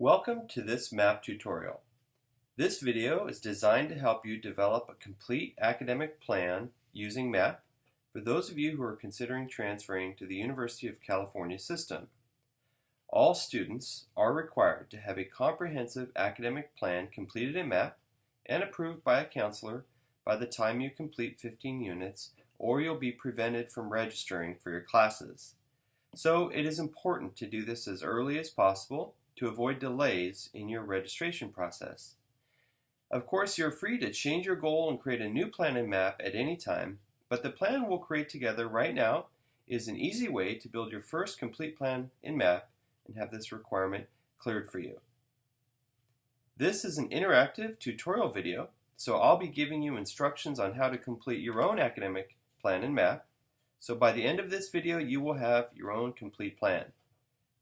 Welcome to this map tutorial. This video is designed to help you develop a complete academic plan using MAP for those of you who are considering transferring to the University of California system. All students are required to have a comprehensive academic plan completed in MAP and approved by a counselor by the time you complete 15 units, or you'll be prevented from registering for your classes. So it is important to do this as early as possible to avoid delays in your registration process. Of course, you're free to change your goal and create a new plan in MAP at any time, but the plan we'll create together right now is an easy way to build your first complete plan in MAP and have this requirement cleared for you. This is an interactive tutorial video, so I'll be giving you instructions on how to complete your own academic plan in MAP. So by the end of this video, you will have your own complete plan.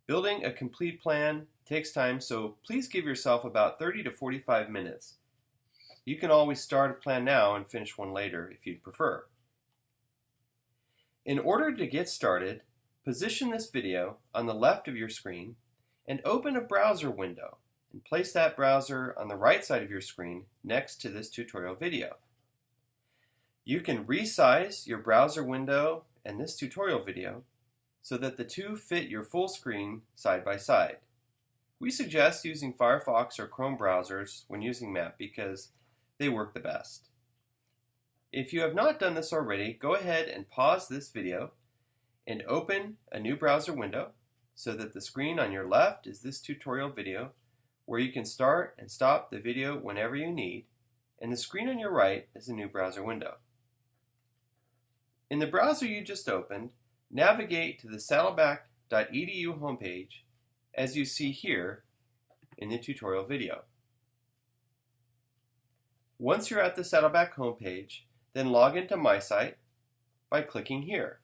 Building a complete plan takes time, so please give yourself about 30 to 45 minutes. You can always start a plan now and finish one later if you'd prefer. In order to get started, position this video on the left of your screen and open a browser window and place that browser on the right side of your screen next to this tutorial video. You can resize your browser window and this tutorial video so that the two fit your full screen side by side. We suggest using Firefox or Chrome browsers when using MAP because they work the best. If you have not done this already, go ahead and pause this video and open a new browser window so that the screen on your left is this tutorial video where you can start and stop the video whenever you need, and the screen on your right is a new browser window. In the browser you just opened, navigate to the saddleback.edu homepage as you see here in the tutorial video. Once you're at the Saddleback homepage, then log into MySite by clicking here.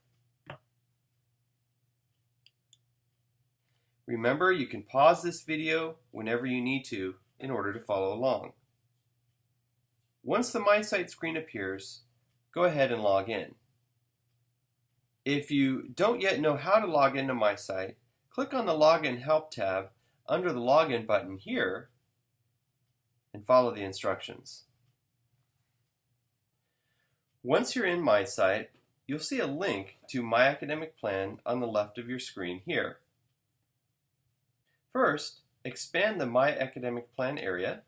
Remember, you can pause this video whenever you need to in order to follow along. Once the MySite screen appears, go ahead and log in. If you don't yet know how to log into MySite, click on the Login Help tab under the Login button here and follow the instructions. Once you're in MySite, you'll see a link to My Academic Plan on the left of your screen here. First, expand the My Academic Plan area,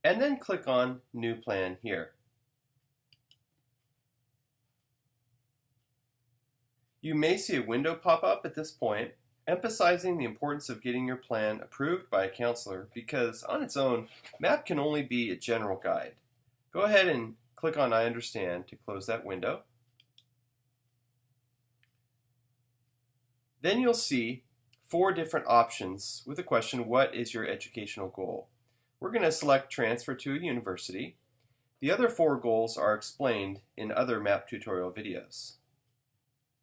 and then click on New Plan here. You may see a window pop up at this point, emphasizing the importance of getting your plan approved by a counselor because on its own, MAP can only be a general guide. Go ahead and click on I understand to close that window. Then you'll see 4 different options with the question, what is your educational goal? We're going to select transfer to a university. The other 4 goals are explained in other MAP tutorial videos.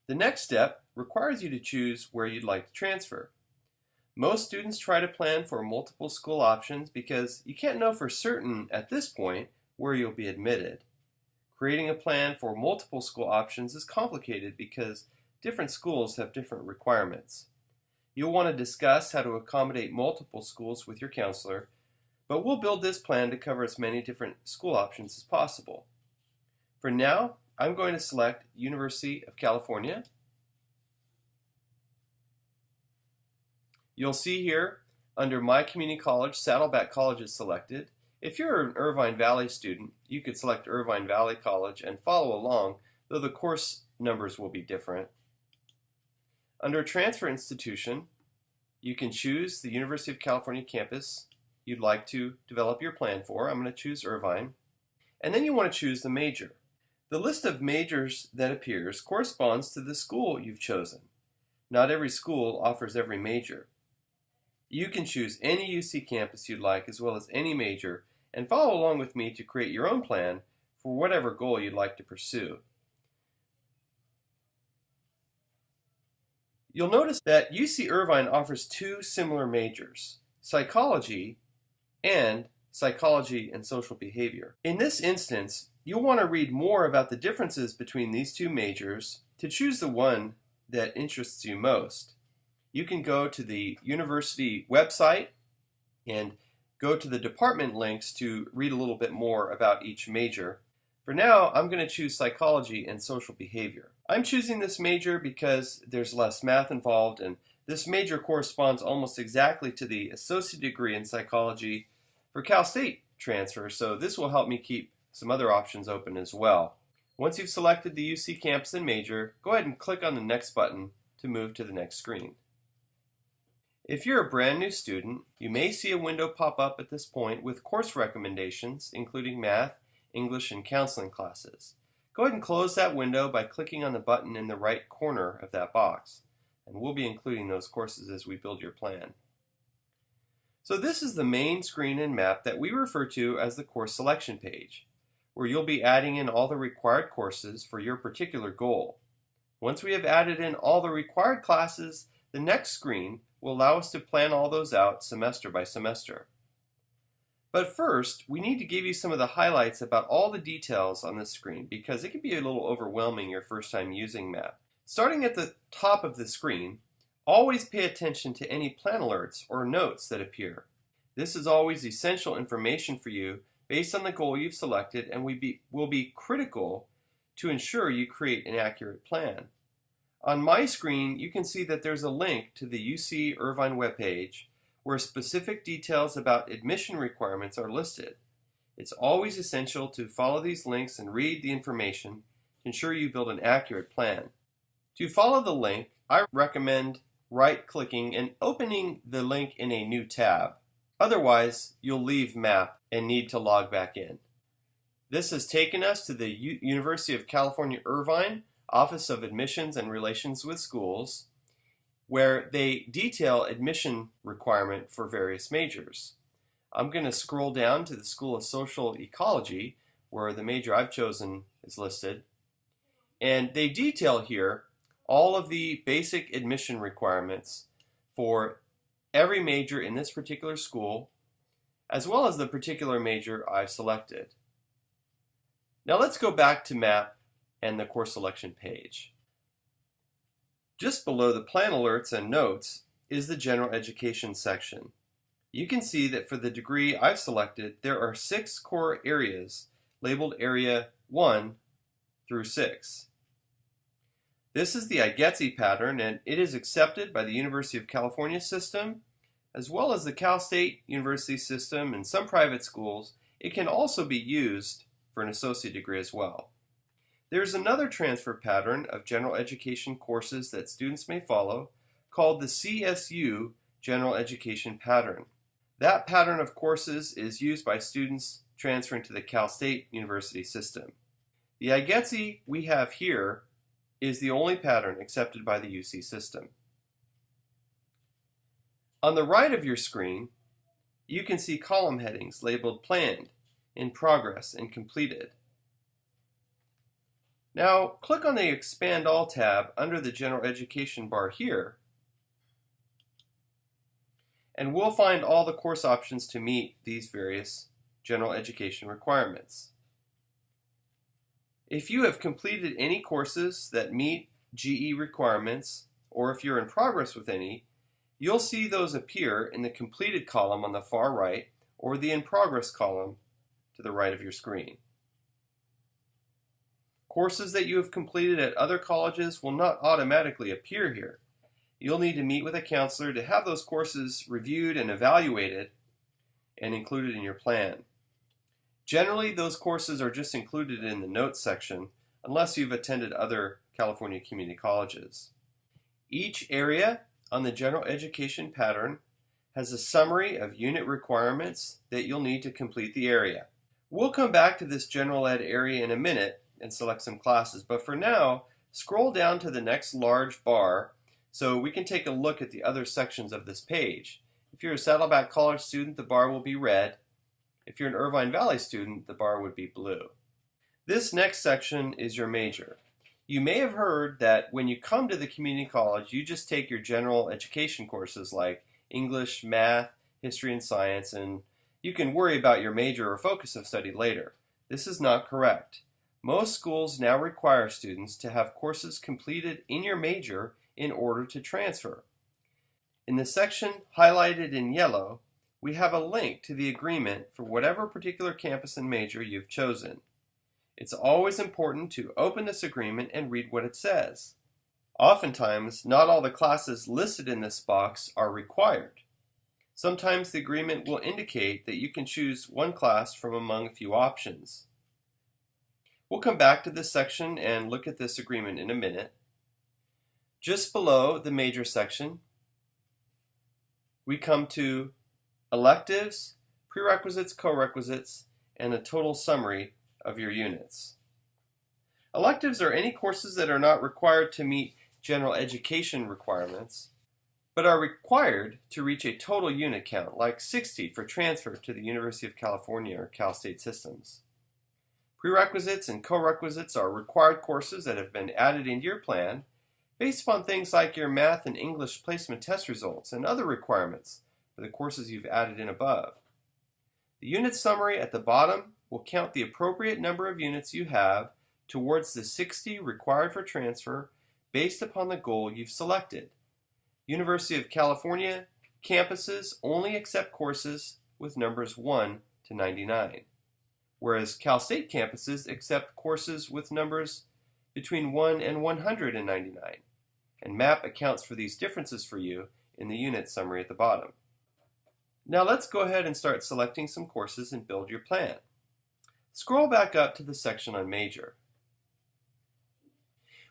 The next step requires you to choose where you'd like to transfer. Most students try to plan for multiple school options because you can't know for certain at this point where you'll be admitted. Creating a plan for multiple school options is complicated because different schools have different requirements. You'll want to discuss how to accommodate multiple schools with your counselor, but we'll build this plan to cover as many different school options as possible. For now, I'm going to select University of California. You'll see here under My Community College, Saddleback College is selected. If you're an Irvine Valley student, you could select Irvine Valley College and follow along, though the course numbers will be different. Under Transfer Institution, you can choose the University of California campus you'd like to develop your plan for. I'm going to choose Irvine. And then you want to choose the major. The list of majors that appears corresponds to the school you've chosen. Not every school offers every major. You can choose any UC campus you'd like as well as any major and follow along with me to create your own plan for whatever goal you'd like to pursue. You'll notice that UC Irvine offers 2 similar majors, psychology and psychology and social behavior. In this instance, you'll want to read more about the differences between these 2 majors to choose the one that interests you most. You can go to the university website and go to the department links to read a little bit more about each major. For now, I'm going to choose psychology and social behavior. I'm choosing this major because there's less math involved, and this major corresponds almost exactly to the associate degree in psychology for Cal State transfer, so this will help me keep some other options open as well. Once you've selected the UC campus and major, go ahead and click on the next button to move to the next screen. If you're a brand new student, you may see a window pop up at this point with course recommendations, including math, English, and counseling classes. Go ahead and close that window by clicking on the button in the right corner of that box, and we'll be including those courses as we build your plan. So this is the main screen in MAP that we refer to as the course selection page, where you'll be adding in all the required courses for your particular goal. Once we have added in all the required classes, the next screen will allow us to plan all those out semester by semester. But first, we need to give you some of the highlights about all the details on this screen because it can be a little overwhelming your first time using MAP. Starting at the top of the screen, always pay attention to any plan alerts or notes that appear. This is always essential information for you based on the goal you've selected and will be critical to ensure you create an accurate plan. On my screen, you can see that there's a link to the UC Irvine webpage where specific details about admission requirements are listed. It's always essential to follow these links and read the information to ensure you build an accurate plan. To follow the link, I recommend right-clicking and opening the link in a new tab. Otherwise, you'll leave MAP and need to log back in. This has taken us to the University of California, Irvine Office of Admissions and Relations with Schools, where they detail admission requirement for various majors. I'm going to scroll down to the School of Social Ecology, where the major I've chosen is listed, and they detail here all of the basic admission requirements for every major in this particular school, as well as the particular major I've selected. Now let's go back to MAP and the course selection page. Just below the plan alerts and notes is the general education section. You can see that for the degree I've selected, there are 6 core areas labeled Area 1 through 6. This is the IGETSI pattern, and it is accepted by the University of California system, as well as the Cal State University system and some private schools. It can also be used for an associate degree as well. There's another transfer pattern of general education courses that students may follow called the CSU General Education Pattern. That pattern of courses is used by students transferring to the Cal State University system. The IGETSI we have here is the only pattern accepted by the UC system. On the right of your screen, you can see column headings labeled Planned, In Progress, and Completed. Now, click on the Expand All tab under the General Education bar here, and we'll find all the course options to meet these various general education requirements. If you have completed any courses that meet GE requirements, or if you're in progress with any, you'll see those appear in the Completed column on the far right, or the In Progress column to the right of your screen. Courses that you have completed at other colleges will not automatically appear here. You'll need to meet with a counselor to have those courses reviewed and evaluated and included in your plan. Generally, those courses are just included in the notes section unless you've attended other California community colleges. Each area on the general education pattern has a summary of unit requirements that you'll need to complete the area. We'll come back to this general ed area in a minute and select some classes, but for now, scroll down to the next large bar so we can take a look at the other sections of this page. If you're a Saddleback College student, the bar will be red. If you're an Irvine Valley student, the bar would be blue. This next section is your major. You may have heard that when you come to the community college, you just take your general education courses like English, math, history, and science, and you can worry about your major or focus of study later. This is not correct. Most schools now require students to have courses completed in your major in order to transfer. In the section highlighted in yellow, we have a link to the agreement for whatever particular campus and major you've chosen. It's always important to open this agreement and read what it says. Oftentimes, not all the classes listed in this box are required. Sometimes the agreement will indicate that you can choose one class from among a few options. We'll come back to this section and look at this agreement in a minute. Just below the major section, we come to electives, prerequisites, co-requisites, and a total summary of your units. Electives are any courses that are not required to meet general education requirements, but are required to reach a total unit count, like 60 for transfer to the University of California or Cal State systems. Prerequisites and co-requisites are required courses that have been added into your plan based upon things like your math and English placement test results and other requirements for the courses you've added in above. The unit summary at the bottom will count the appropriate number of units you have towards the 60 required for transfer based upon the goal you've selected. University of California campuses only accept courses with numbers 1 to 99, whereas Cal State campuses accept courses with numbers between 1 and 199, and MAP accounts for these differences for you in the unit summary at the bottom. Now let's go ahead and start selecting some courses and build your plan. Scroll back up to the section on major.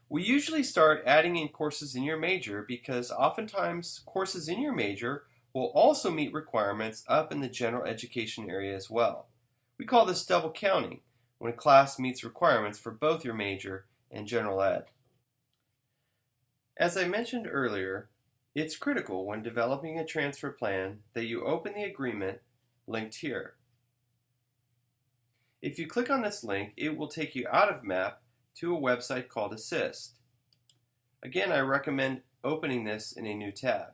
We usually start adding in courses in your major because oftentimes courses in your major will also meet requirements up in the general education area as well. We call this double counting when a class meets requirements for both your major and general ed. As I mentioned earlier, it's critical when developing a transfer plan that you open the agreement linked here. If you click on this link, it will take you out of MAP to a website called Assist. Again, I recommend opening this in a new tab.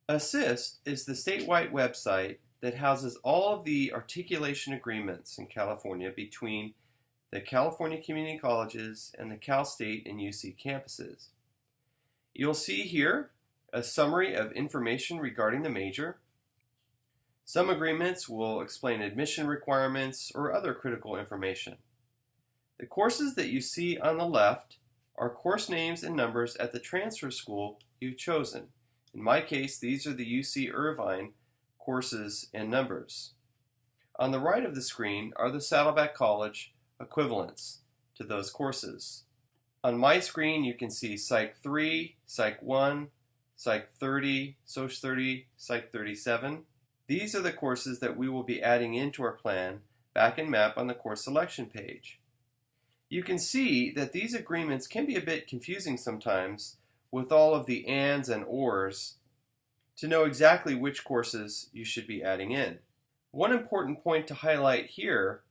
Assist is the statewide website that houses all of the articulation agreements in California between the California Community Colleges and the Cal State and UC campuses. You'll see here a summary of information regarding the major. Some agreements will explain admission requirements or other critical information. The courses that you see on the left are course names and numbers at the transfer school you've chosen. In my case, these are the UC Irvine courses and numbers. On the right of the screen are the Saddleback College equivalents to those courses. On my screen, you can see Psych 3, Psych 1, Psych 30, Soc 30, Psych 37. These are the courses that we will be adding into our plan back in MAP on the course selection page. You can see that these agreements can be a bit confusing sometimes with all of the ands and ors to know exactly which courses you should be adding in. One important point to highlight here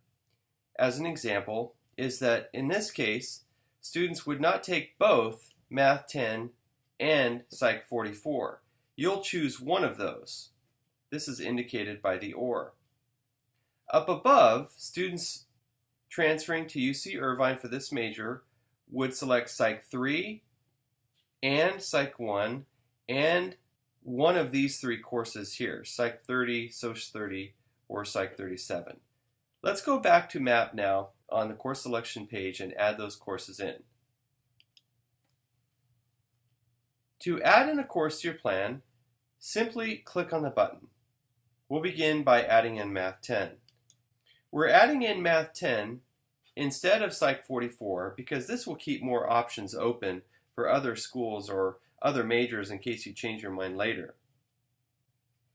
as an example is that in this case, students would not take both Math 10 and Psych 44. You'll choose one of those. This is indicated by the OR. Up above, students transferring to UC Irvine for this major would select Psych 3 and Psych 1 and one of these three courses here, Psych 30, Soc 30, or Psych 37. Let's go back to MAP now on the course selection page and add those courses in. To add in a course to your plan, simply click on the button. We'll begin by adding in Math 10. We're adding in Math 10 instead of Psych 44 because this will keep more options open for other schools or other majors in case you change your mind later.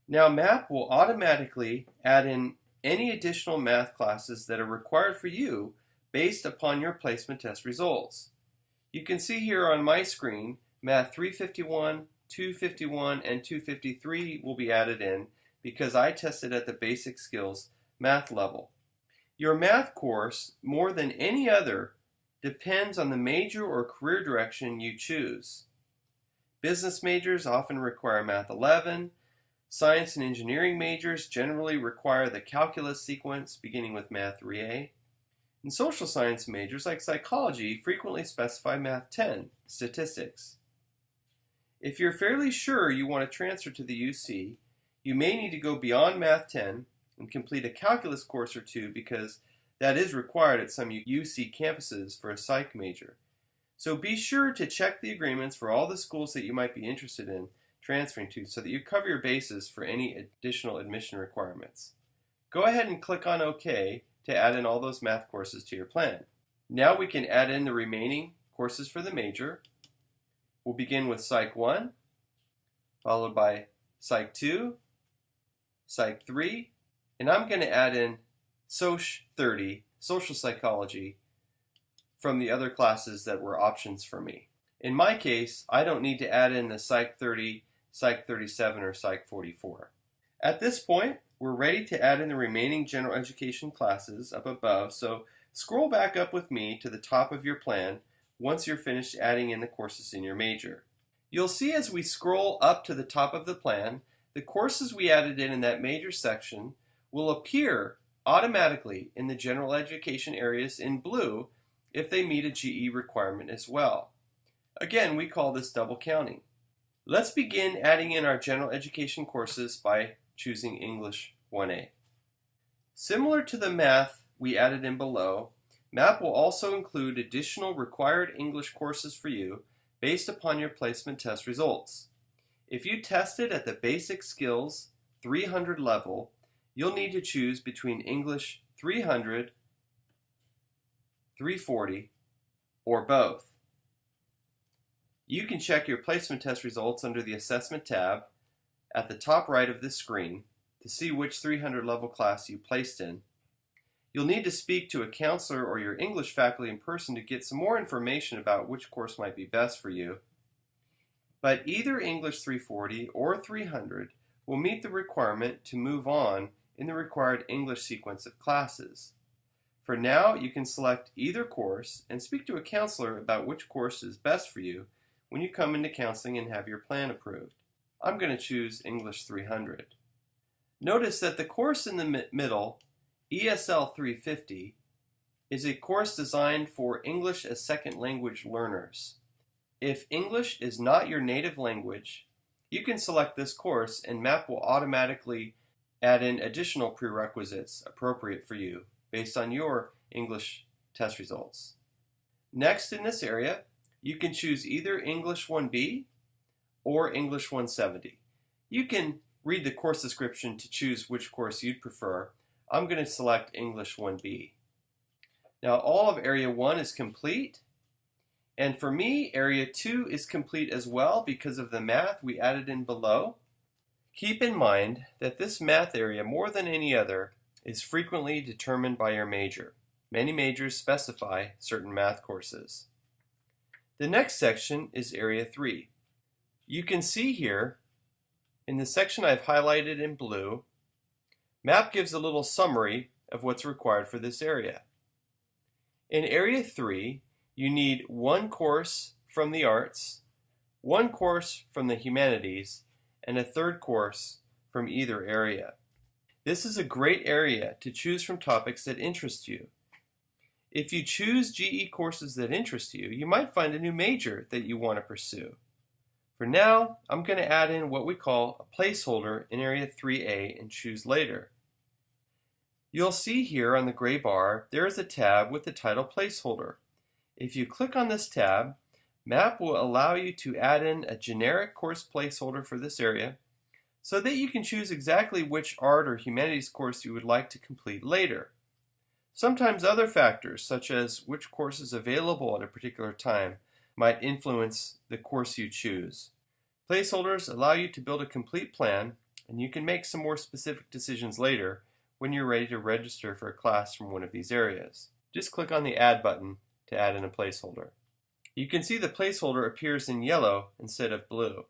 Now MAP will automatically add in any additional math classes that are required for you based upon your placement test results. You can see here on my screen, Math 351, 251, and 253 will be added in because I tested at the basic skills math level. Your math course, more than any other, depends on the major or career direction you choose. Business majors often require Math 11, Science and engineering majors generally require the calculus sequence beginning with Math 3A. And social science majors like psychology frequently specify Math 10, statistics. If you're fairly sure you want to transfer to the UC, you may need to go beyond Math 10 and complete a calculus course or two because that is required at some UC campuses for a psych major. So be sure to check the agreements for all the schools that you might be interested in transferring to so that you cover your bases for any additional admission requirements. Go ahead and click on OK to add in all those math courses to your plan. Now we can add in the remaining courses for the major. We'll begin with Psych 1, followed by Psych 2, Psych 3, and I'm going to add in Soc 30, Social Psychology, from the other classes that were options for me. In my case, I don't need to add in the Psych 30, Psych 37, or Psych 44. At this point, we're ready to add in the remaining general education classes up above, so scroll back up with me to the top of your plan once you're finished adding in the courses in your major. You'll see as we scroll up to the top of the plan, the courses we added in that major section will appear automatically in the general education areas in blue if they meet a GE requirement as well. Again, we call this double counting. Let's begin adding in our general education courses by choosing English 1A. Similar to the math we added in below, MAP will also include additional required English courses for you based upon your placement test results. If you tested at the Basic Skills 300 level, you'll need to choose between English 300, 340, or both. You can check your placement test results under the Assessment tab at the top right of this screen to see which 300 level class you placed in. You'll need to speak to a counselor or your English faculty in person to get some more information about which course might be best for you. But either English 340 or 300 will meet the requirement to move on in the required English sequence of classes. For now, you can select either course and speak to a counselor about which course is best for you when you come into counseling and have your plan approved. I'm going to choose English 300. Notice that the course in the middle, ESL 350, is a course designed for English as second language learners. If English is not your native language, you can select this course and MAP will automatically add in additional prerequisites appropriate for you based on your English test results. Next in this area, you can choose either English 1B or English 170. You can read the course description to choose which course you'd prefer. I'm going to select English 1B. Now all of Area 1 is complete, and for me, Area 2 is complete as well because of the math we added in below. Keep in mind that this math area, more than any other, is frequently determined by your major. Many majors specify certain math courses. The next section is Area 3. You can see here, in the section I've highlighted in blue, MAP gives a little summary of what's required for this area. In Area 3, you need one course from the arts, one course from the humanities, and a third course from either area. This is a great area to choose from topics that interest you. If you choose GE courses that interest you, you might find a new major that you want to pursue. For now, I'm going to add in what we call a placeholder in Area 3A and choose later. You'll see here on the gray bar, there is a tab with the title Placeholder. If you click on this tab, MAP will allow you to add in a generic course placeholder for this area so that you can choose exactly which art or humanities course you would like to complete later. Sometimes other factors, such as which course is available at a particular time, might influence the course you choose. Placeholders allow you to build a complete plan, and you can make some more specific decisions later when you're ready to register for a class from one of these areas. Just click on the Add button to add in a placeholder. You can see the placeholder appears in yellow instead of blue.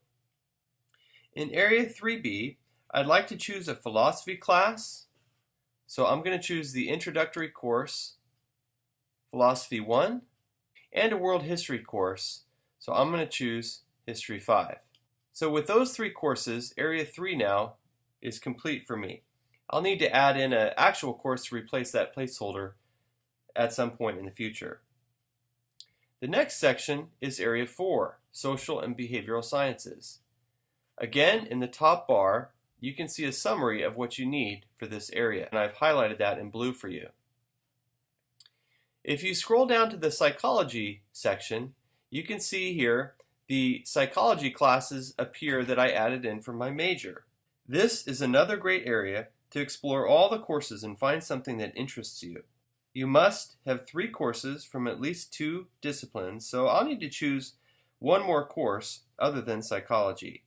In Area 3B, I'd like to choose a philosophy class, so I'm going to choose the introductory course, Philosophy 1, and a world history course, so I'm going to choose History 5. So with those three courses, Area 3 now is complete for me. I'll need to add in an actual course to replace that placeholder at some point in the future. The next section is Area 4, Social and Behavioral Sciences. Again, in the top bar, you can see a summary of what you need for this area, and I've highlighted that in blue for you. If you scroll down to the Psychology section, you can see here the psychology classes appear that I added in for my major. This is another great area to explore all the courses and find something that interests you. You must have 3 courses from at least 2 disciplines, so I'll need to choose one more course other than psychology.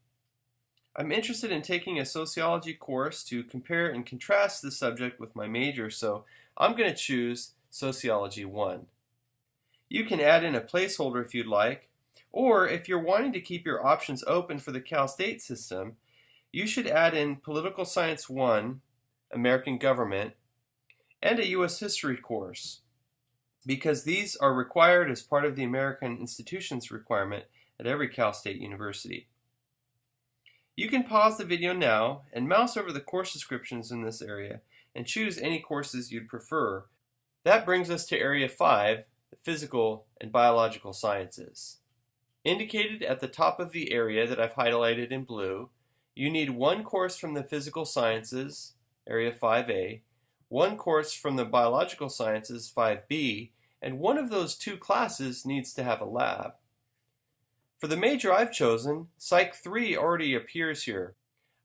I'm interested in taking a sociology course to compare and contrast the subject with my major, so I'm going to choose Sociology 1. You can add in a placeholder if you'd like, or if you're wanting to keep your options open for the Cal State system, you should add in Political Science 1, American Government, and a U.S. History course, because these are required as part of the American Institutions requirement at every Cal State university. You can pause the video now and mouse over the course descriptions in this area and choose any courses you'd prefer. That brings us to Area 5, the Physical and Biological Sciences. Indicated at the top of the area that I've highlighted in blue, you need one course from the Physical Sciences, Area 5A, one course from the Biological Sciences, 5B, and one of those 2 classes needs to have a lab. For the major I've chosen, Psych 3 already appears here.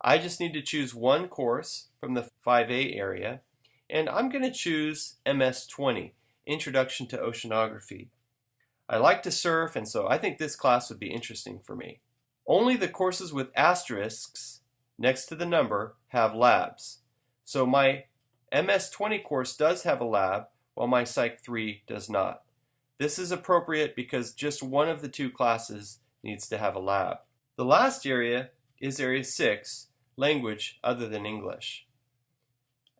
I just need to choose one course from the 5A area, and I'm going to choose MS 20, Introduction to Oceanography. I like to surf, and so I think this class would be interesting for me. Only the courses with asterisks next to the number have labs. So my MS 20 course does have a lab, while my Psych 3 does not. This is appropriate because just one of the 2 classes needs to have a lab. The last area is Area 6, Language Other than English.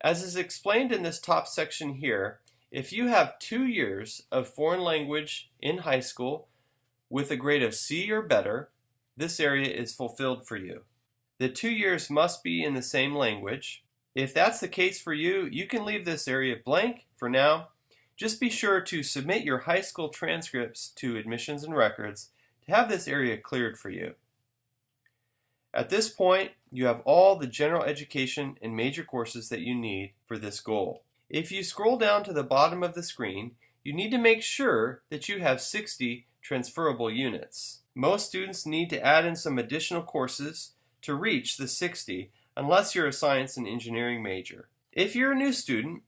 As is explained in this top section here, if you have 2 years of foreign language in high school with a grade of C or better, this area is fulfilled for you. The 2 years must be in the same language. If that's the case for you, you can leave this area blank for now. Just be sure to submit your high school transcripts to Admissions and Records to have this area cleared for you. At this point, you have all the general education and major courses that you need for this goal. If you scroll down to the bottom of the screen, you need to make sure that you have 60 transferable units. Most students need to add in some additional courses to reach the 60 unless you're a science and engineering major. If you're a new student,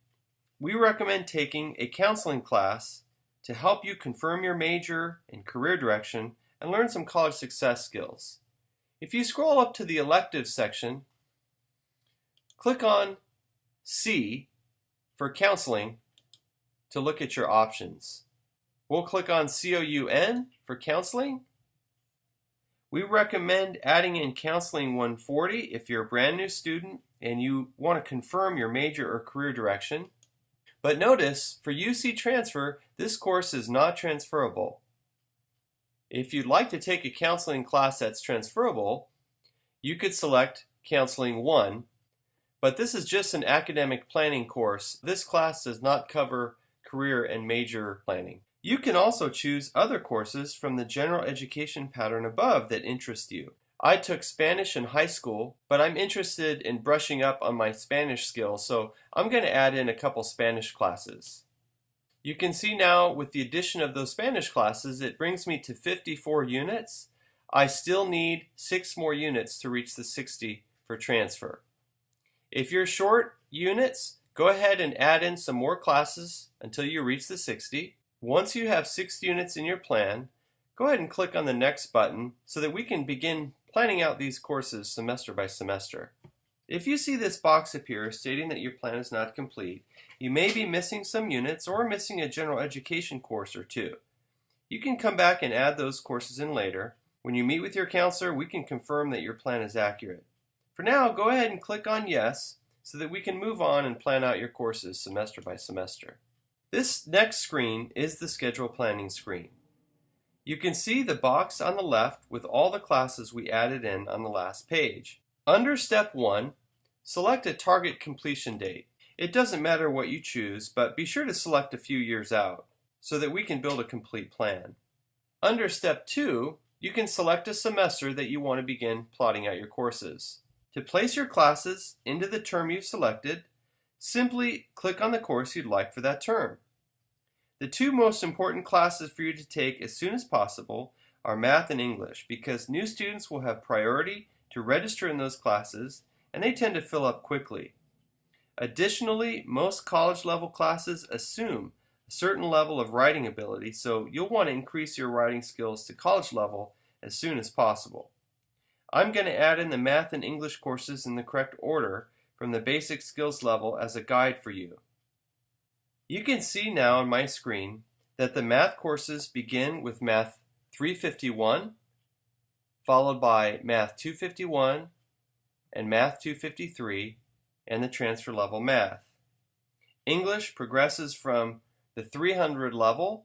we recommend taking a counseling class to help you confirm your major and career direction and learn some college success skills. If you scroll up to the electives section, click on C for counseling to look at your options. We'll click on COUN for counseling. We recommend adding in Counseling 140 if you're a brand new student and you want to confirm your major or career direction. But notice, for UC Transfer, this course is not transferable. If you'd like to take a counseling class that's transferable, you could select Counseling 1, but this is just an academic planning course. This class does not cover career and major planning. You can also choose other courses from the general education pattern above that interest you. I took Spanish in high school, but I'm interested in brushing up on my Spanish skills, so I'm going to add in a couple Spanish classes. You can see now with the addition of those Spanish classes, it brings me to 54 units. I still need 6 more units to reach the 60 for transfer. If you're short units, go ahead and add in some more classes until you reach the 60. Once you have 6 units in your plan, go ahead and click on the next button so that we can begin planning out these courses semester by semester. If you see this box appear stating that your plan is not complete, you may be missing some units or missing a general education course or 2. You can come back and add those courses in later. When you meet with your counselor, we can confirm that your plan is accurate. For now, go ahead and click on Yes so that we can move on and plan out your courses semester by semester. This next screen is the schedule planning screen. You can see the box on the left with all the classes we added in on the last page. Under Step 1, Select a target completion date. It doesn't matter what you choose, but be sure to select a few years out so that we can build a complete plan. Under Step 2, you can select a semester that you want to begin plotting out your courses. To place your classes into the term you've selected, simply click on the course you'd like for that term. The two most important classes for you to take as soon as possible are Math and English, because new students will have priority to register in those classes and they tend to fill up quickly. Additionally, most college-level classes assume a certain level of writing ability, so you'll want to increase your writing skills to college level as soon as possible. I'm going to add in the Math and English courses in the correct order from the basic skills level as a guide for you. You can see now on my screen that the math courses begin with Math 351, followed by Math 251 and Math 253, and the transfer level math. English progresses from the 300 level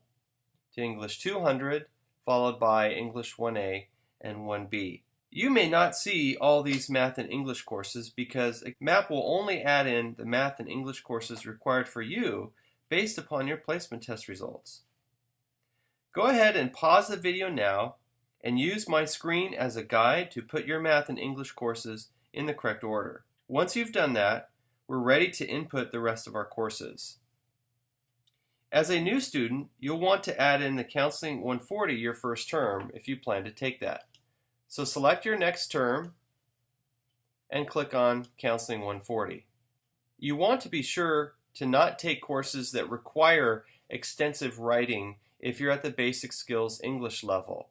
to English 200, followed by English 1A and 1B. You may not see all these Math and English courses because MAP will only add in the Math and English courses required for you based upon your placement test results. Go ahead and pause the video now and use my screen as a guide to put your Math and English courses in the correct order. Once you've done that, we're ready to input the rest of our courses. As a new student, you'll want to add in the Counseling 140 your first term if you plan to take that. So select your next term and click on Counseling 140. You want to be sure to not take courses that require extensive writing if you're at the basic skills English level.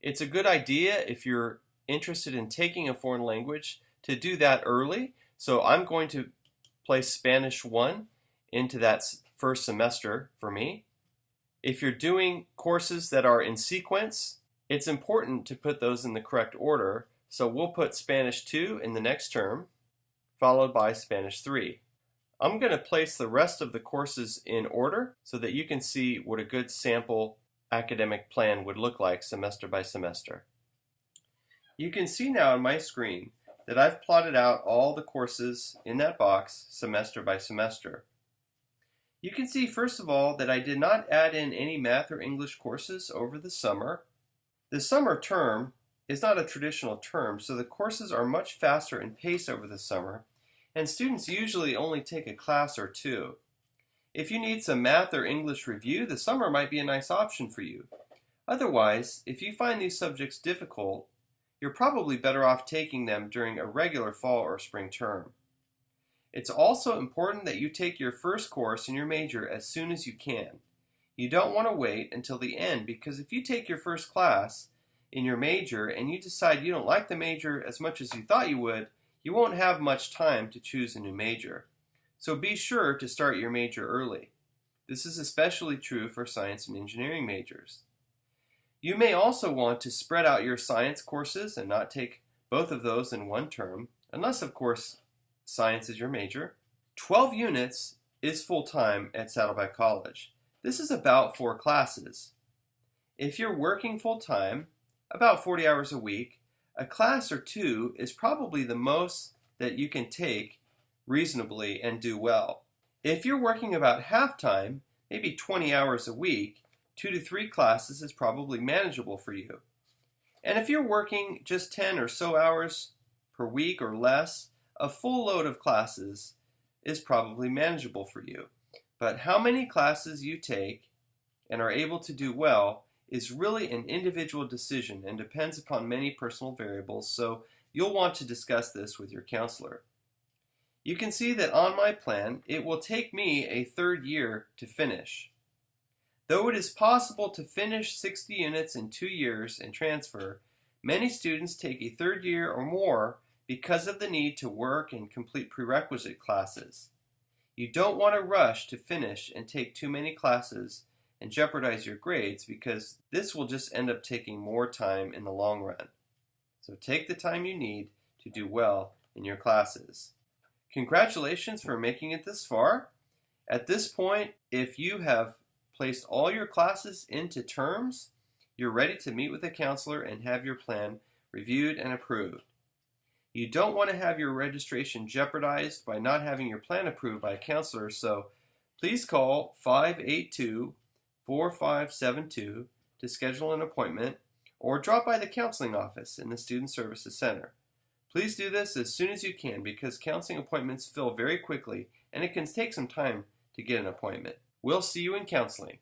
It's a good idea if you're interested in taking a foreign language to do that early. So I'm going to place Spanish 1 into that first semester for me. If you're doing courses that are in sequence, it's important to put those in the correct order. So we'll put Spanish 2 in the next term, followed by Spanish 3. I'm going to place the rest of the courses in order so that you can see what a good sample academic plan would look like semester by semester. You can see now on my screen that I've plotted out all the courses in that box semester by semester. You can see first of all that I did not add in any math or English courses over the summer. The summer term is not a traditional term, so the courses are much faster in pace over the summer, and students usually only take a class or two. If you need some math or English review, the summer might be a nice option for you. Otherwise, if you find these subjects difficult, you're probably better off taking them during a regular fall or spring term. It's also important that you take your first course in your major as soon as you can. You don't want to wait until the end, because if you take your first class in your major and you decide you don't like the major as much as you thought you would, you won't have much time to choose a new major. So be sure to start your major early. This is especially true for science and engineering majors. You may also want to spread out your science courses and not take both of those in one term, unless of course science is your major. 12 units is full-time at Saddleback College. This is about 4 classes. If you're working full-time, about 40 hours a week, a class or 2 is probably the most that you can take reasonably and do well. If you're working about half-time, maybe 20 hours a week, 2 to 3 classes is probably manageable for you. And if you're working just 10 or so hours per week or less, a full load of classes is probably manageable for you. But how many classes you take and are able to do well is really an individual decision and depends upon many personal variables, so you'll want to discuss this with your counselor. You can see that on my plan, it will take me a 3rd year to finish. Though it is possible to finish 60 units in 2 years and transfer, many students take a 3rd year or more because of the need to work and complete prerequisite classes. You don't want to rush to finish and take too many classes and jeopardize your grades, because this will just end up taking more time in the long run. So take the time you need to do well in your classes. Congratulations for making it this far. At this point, if you have placed all your classes into terms, you're ready to meet with a counselor and have your plan reviewed and approved. You don't want to have your registration jeopardized by not having your plan approved by a counselor, so please call 582-4572 to schedule an appointment or drop by the counseling office in the Student Services Center. Please do this as soon as you can because counseling appointments fill very quickly and it can take some time to get an appointment. We'll see you in counseling.